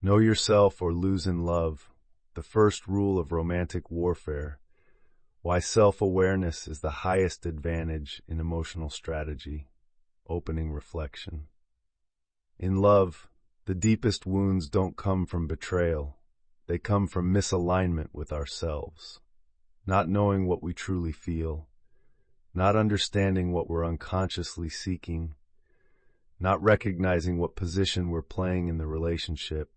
Know yourself or lose in love, the first rule of romantic warfare. Why self-awareness is the highest advantage in emotional strategy. Opening reflection. In love, the deepest wounds don't come from betrayal. They come from misalignment with ourselves. Not knowing what we truly feel. Not understanding what we're unconsciously seeking. Not recognizing what position we're playing in the relationship.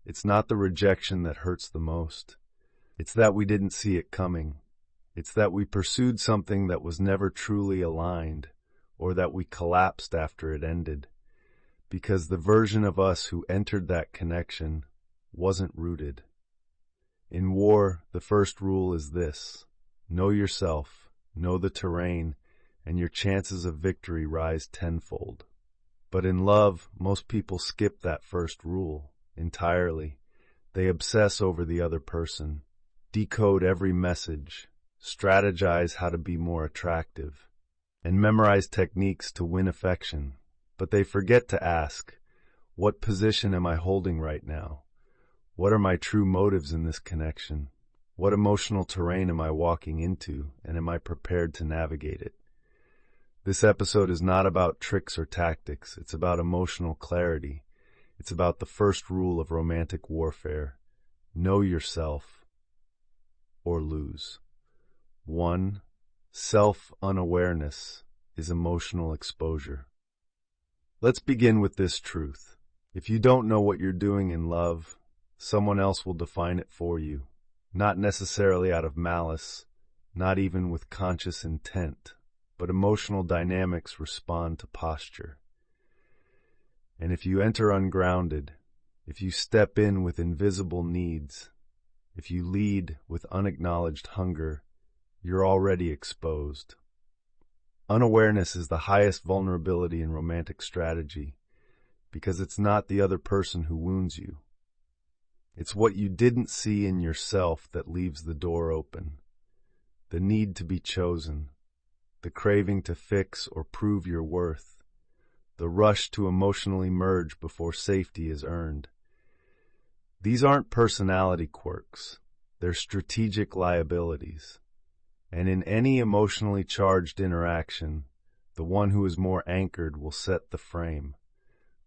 It's not the rejection that hurts the most. It's that we didn't see it coming. It's that we pursued something that was never truly aligned, or that we collapsed after it ended, because the version of us who entered that connection wasn't rooted. In war, the first rule is this: know yourself, know the terrain, and your chances of victory rise tenfold. But in love, most people skip that first rule entirely. They obsess over the other person, decode every message, strategize how to be more attractive, and memorize techniques to win affection. But they forget to ask, what position am I holding right now? What are my true motives in this connection? What emotional terrain am I walking into, and am I prepared to navigate it? This episode is not about tricks or tactics. It's about emotional clarity. It's about the first rule of romantic warfare. Know yourself or lose. 1. Self-unawareness is emotional exposure. Let's begin with this truth. If you don't know what you're doing in love, someone else will define it for you, not necessarily out of malice, not even with conscious intent, but emotional dynamics respond to posture. And if you enter ungrounded, if you step in with invisible needs, if you lead with unacknowledged hunger, you're already exposed. Unawareness is the highest vulnerability in romantic strategy, because it's not the other person who wounds you. It's what you didn't see in yourself that leaves the door open. The need to be chosen, the craving to fix or prove your worth, the rush to emotionally merge before safety is earned. These aren't personality quirks, they're strategic liabilities. And in any emotionally charged interaction, the one who is more anchored will set the frame.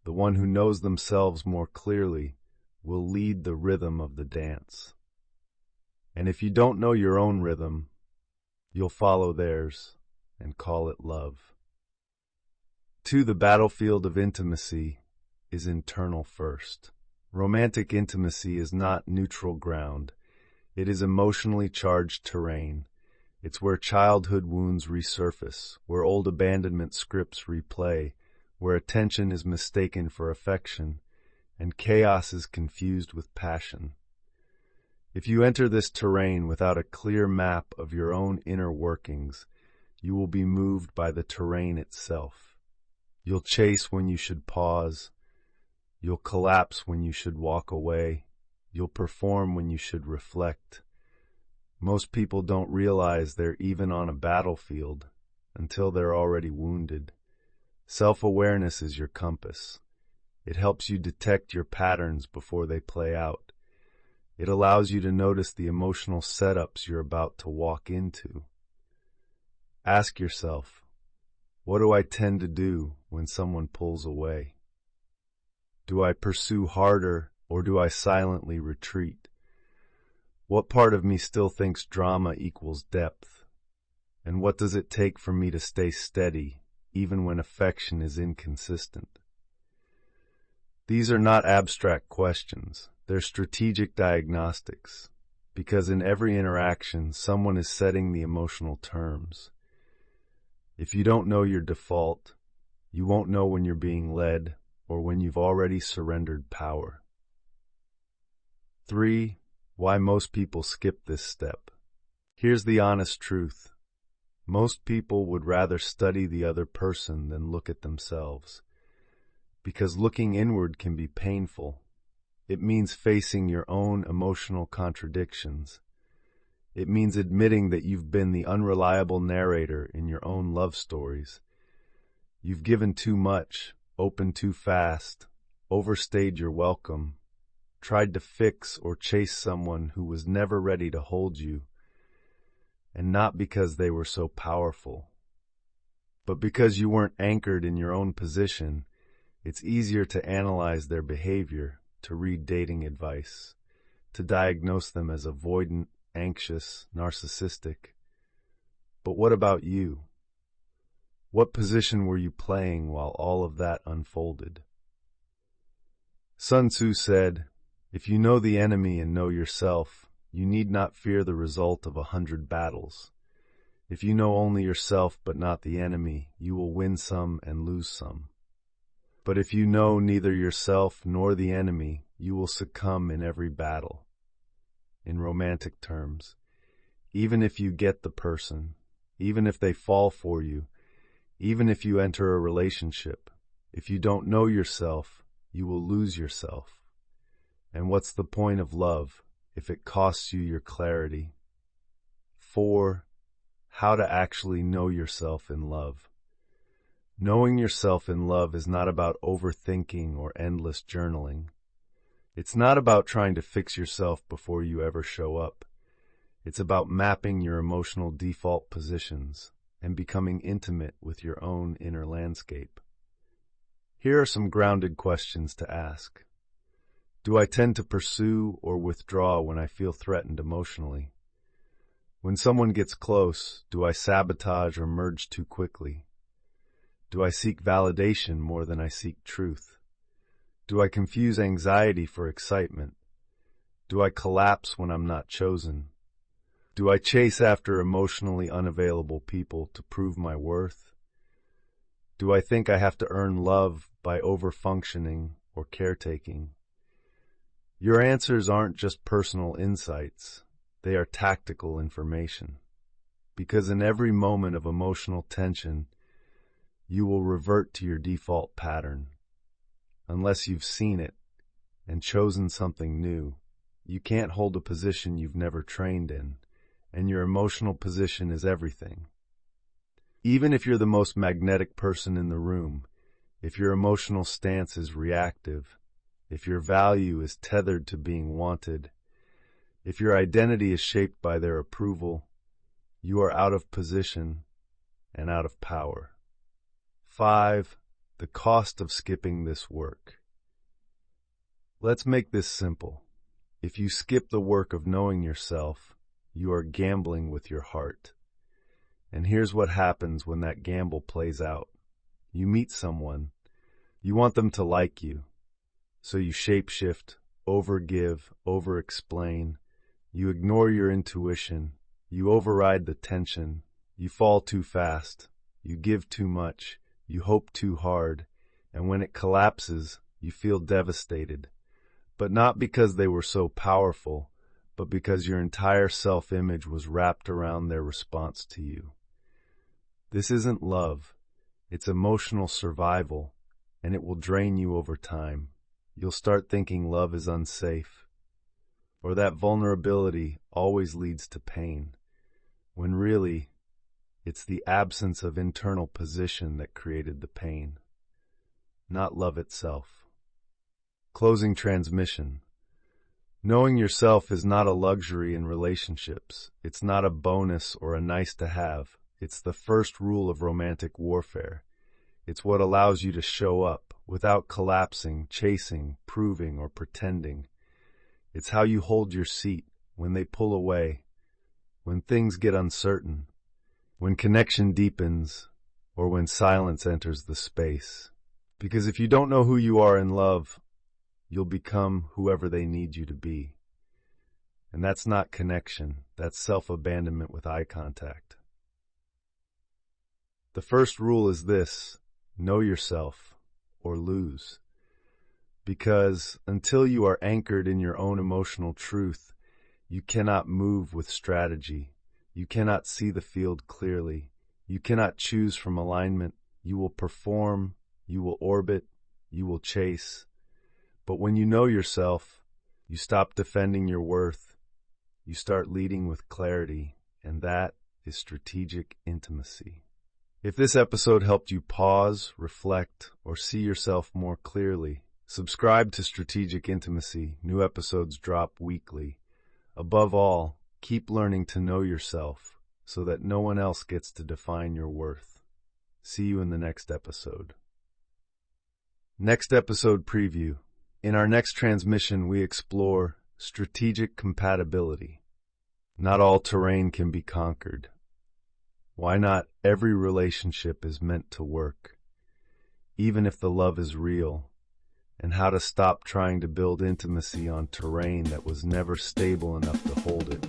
The one who knows themselves more clearly will lead the rhythm of the dance. And if you don't know your own rhythm, you'll follow theirs and call it love. 2. The battlefield of intimacy is internal first. Romantic intimacy is not neutral ground. It is emotionally charged terrain. It's where childhood wounds resurface, where old abandonment scripts replay, where attention is mistaken for affection, and chaos is confused with passion. If you enter this terrain without a clear map of your own inner workings, you will be moved by the terrain itself. You'll chase when you should pause. You'll collapse when you should walk away. You'll perform when you should reflect. Most people don't realize they're even on a battlefield until they're already wounded. Self-awareness is your compass. It helps you detect your patterns before they play out. It allows you to notice the emotional setups you're about to walk into. Ask yourself, what do I tend to do when someone pulls away? Do I pursue harder or do I silently retreat? What part of me still thinks drama equals depth? And what does it take for me to stay steady, even when affection is inconsistent? These are not abstract questions. They're strategic diagnostics, because in every interaction, someone is setting the emotional terms. If you don't know your default, you won't know when you're being led or when you've already surrendered power. 3. Why most people skip this step. Here's the honest truth. Most people would rather study the other person than look at themselves, because looking inward can be painful. It means facing your own emotional contradictions. It means admitting that you've been the unreliable narrator in your own love stories. You've given too much, opened too fast, overstayed your welcome, tried to fix or chase someone who was never ready to hold you, and not because they were so powerful, but because you weren't anchored in your own position. It's easier to analyze their behavior, to read dating advice, to diagnose them as avoidant, anxious, narcissistic. But what about you? What position were you playing while all of that unfolded? Sun Tzu said, "If you know the enemy and know yourself, you need not fear the result of 100 battles. If you know only yourself but not the enemy, you will win some and lose some. But if you know neither yourself nor the enemy, you will succumb in every battle." In romantic terms, even if you get the person, even if they fall for you, even if you enter a relationship, if you don't know yourself, you will lose yourself. And what's the point of love if it costs you your clarity? 4. How to actually know yourself in love. Knowing yourself in love is not about overthinking or endless journaling. It's not about trying to fix yourself before you ever show up. It's about mapping your emotional default positions and becoming intimate with your own inner landscape. Here are some grounded questions to ask. Do I tend to pursue or withdraw when I feel threatened emotionally? When someone gets close, do I sabotage or merge too quickly? Do I seek validation more than I seek truth? Do I confuse anxiety for excitement? Do I collapse when I'm not chosen? Do I chase after emotionally unavailable people to prove my worth? Do I think I have to earn love by over-functioning or caretaking? Your answers aren't just personal insights. They are tactical information. Because in every moment of emotional tension, you will revert to your default pattern. Unless you've seen it and chosen something new, you can't hold a position you've never trained in, and your emotional position is everything. Even if you're the most magnetic person in the room, if your emotional stance is reactive, if your value is tethered to being wanted, if your identity is shaped by their approval, you are out of position and out of power. 5. The cost of skipping this work. Let's make this simple. If you skip the work of knowing yourself, you are gambling with your heart. And here's what happens when that gamble plays out. You meet someone. You want them to like you. So you shapeshift, overgive, over-explain. You ignore your intuition. You override the tension. You fall too fast. You give too much. You hope too hard, and when it collapses, you feel devastated. But not because they were so powerful, but because your entire self-image was wrapped around their response to you. This isn't love. It's emotional survival, and it will drain you over time. You'll start thinking love is unsafe, or that vulnerability always leads to pain, when really, it's the absence of internal position that created the pain, not love itself. Closing transmission. Knowing yourself is not a luxury in relationships. It's not a bonus or a nice to have. It's the first rule of romantic warfare. It's what allows you to show up without collapsing, chasing, proving, or pretending. It's how you hold your seat when they pull away, when things get uncertain, when connection deepens, or when silence enters the space. Because if you don't know who you are in love, you'll become whoever they need you to be. And that's not connection, that's self-abandonment with eye contact. The first rule is this: know yourself, or lose. Because until you are anchored in your own emotional truth, you cannot move with strategy. You cannot see the field clearly. You cannot choose from alignment. You will perform, you will orbit, you will chase. But when you know yourself, you stop defending your worth. You start leading with clarity, and that is strategic intimacy. If this episode helped you pause, reflect, or see yourself more clearly, Subscribe to Strategic Intimacy. New episodes drop weekly. Above all, keep learning to know yourself so that no one else gets to define your worth. See you in the next episode. Next episode preview. In our next transmission, we explore strategic compatibility. Not all terrain can be conquered. Why not every relationship is meant to work, even if the love is real, and how to stop trying to build intimacy on terrain that was never stable enough to hold it.